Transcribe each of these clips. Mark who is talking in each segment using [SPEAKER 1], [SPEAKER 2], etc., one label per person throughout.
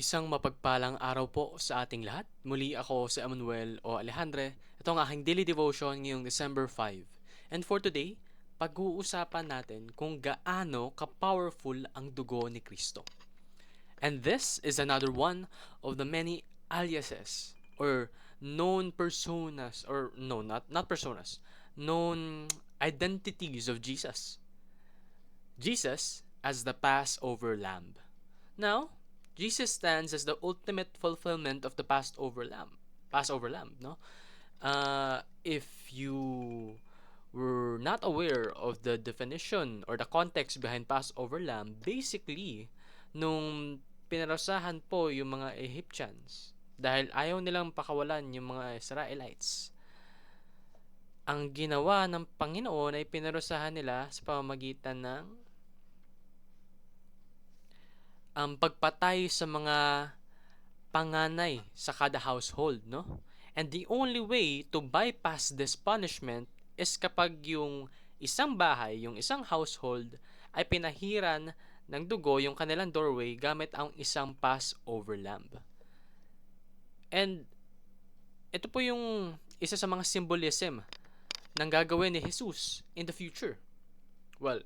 [SPEAKER 1] Isang mapagpalang araw po sa ating lahat. Muli ako si Emmanuel o Alejandre. Ito ang aking daily devotion ngayong December 5. And for today, pag-uusapan natin kung gaano ka-powerful ang dugo ni Kristo. And this is another one of the many aliases or known personas or no, not personas, known identities of Jesus. Jesus as the Passover lamb. Now, Jesus stands as the ultimate fulfillment of the Passover lamb. Passover lamb, no? If you were not aware of the definition or the context behind Passover lamb, basically, nung pinarasahan po yung mga Egyptians dahil ayaw nilang pakawalan yung mga Israelites, ang ginawa ng Panginoon ay pinarasahan nila sa pamamagitan ng ang pagpatay sa mga panganay sa kada household, no? And the only way to bypass this punishment is kapag yung isang bahay, yung isang household ay pinahiran ng dugo yung kanilang doorway gamit ang isang Passover lamb. And ito po yung isa sa mga symbolism ng gagawin ni Jesus in the future. Well,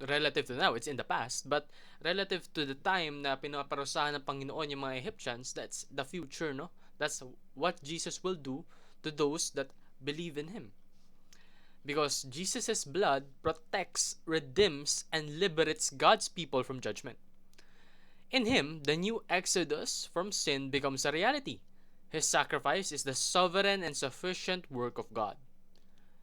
[SPEAKER 1] relative to now, it's in the past, but relative to the time na pinaparusahan ng Panginoon yung mga Egyptians, that's the future, no? That's what Jesus will do to those that believe in Him. Because Jesus' blood protects, redeems, and liberates God's people from judgment. In Him, the new exodus from sin becomes a reality. His sacrifice is the sovereign and sufficient work of God,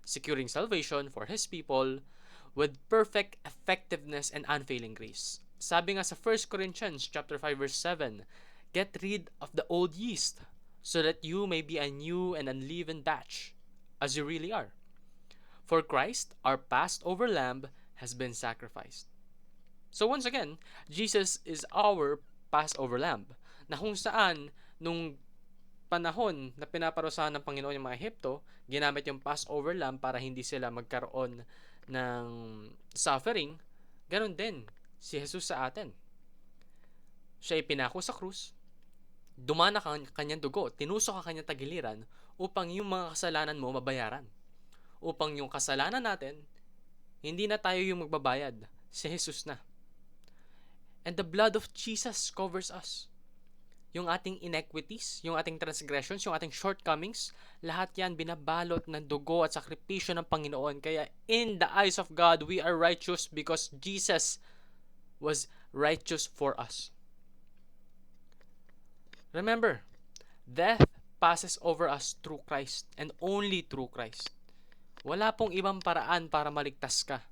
[SPEAKER 1] securing salvation for His people with perfect effectiveness and unfailing grace. Sabi nga sa 1 Corinthians chapter 5 verse 7, get rid of the old yeast so that you may be a new and unleavened batch as you really are. For Christ, our Passover lamb, has been sacrificed. So once again, Jesus is our Passover lamb, na kung saan nung panahon na pinaparusahan ng Panginoon yung mga Ehipto, ginamit yung Passover lamb para hindi sila magkaroon ng suffering. Ganon din si Jesus sa atin. Siya ay pinako sa krus, dumana ka kanyang dugo, tinusok ka kanyang tagiliran upang yung mga kasalanan mo mabayaran. Upang yung kasalanan natin, hindi na tayo yung magbabayad, si Jesus na. And the blood of Jesus covers us. Yung ating inequities, yung ating transgressions, yung ating shortcomings, lahat yan binabalot ng dugo at sakripisyo ng Panginoon. Kaya in the eyes of God, we are righteous because Jesus was righteous for us. Remember, death passes over us through Christ and only through Christ. Wala pong ibang paraan para maligtas ka.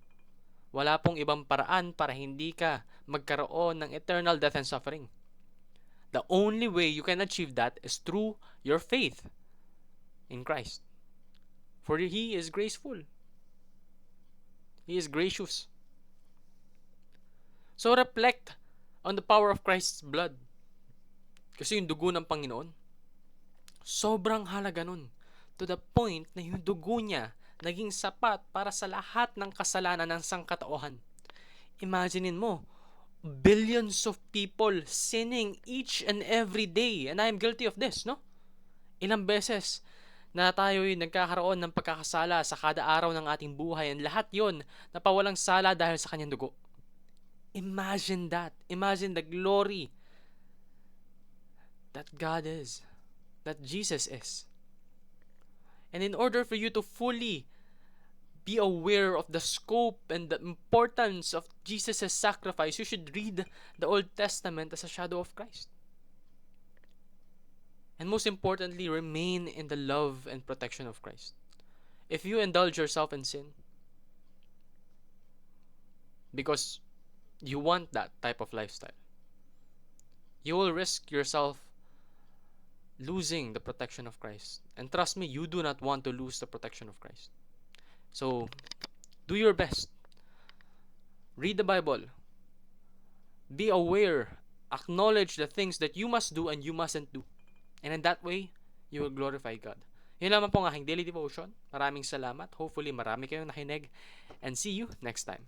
[SPEAKER 1] Wala pong ibang paraan para hindi ka magkaroon ng eternal death and suffering. The only way you can achieve that is through your faith in Christ. For He is graceful. He is gracious. So reflect on the power of Christ's blood. Kasi yung dugo ng Panginoon, sobrang halaga nun. To the point na yung dugo niya naging sapat para sa lahat ng kasalanan ng sangkatauhan. Imaginein mo, billions of people sinning each and every day. And I am guilty of this, no? Ilang beses na tayo'y nagkakaroon ng pagkakasala sa kada araw ng ating buhay, and lahat yon napawalang sala dahil sa kanyang dugo. Imagine that. Imagine the glory that God is, that Jesus is. And in order for you to fully be aware of the scope and the importance of Jesus' sacrifice, you should read the Old Testament as a shadow of Christ. And most importantly, remain in the love and protection of Christ. If you indulge yourself in sin because you want that type of lifestyle, you will risk yourself losing the protection of Christ. And trust me, you do not want to lose the protection of Christ. So, do your best. Read the Bible. Be aware. Acknowledge the things that you must do and you mustn't do. And in that way, you will glorify God. Yun naman po ang aking daily devotion. Maraming salamat. Hopefully, marami kayong nakinig. And see you next time.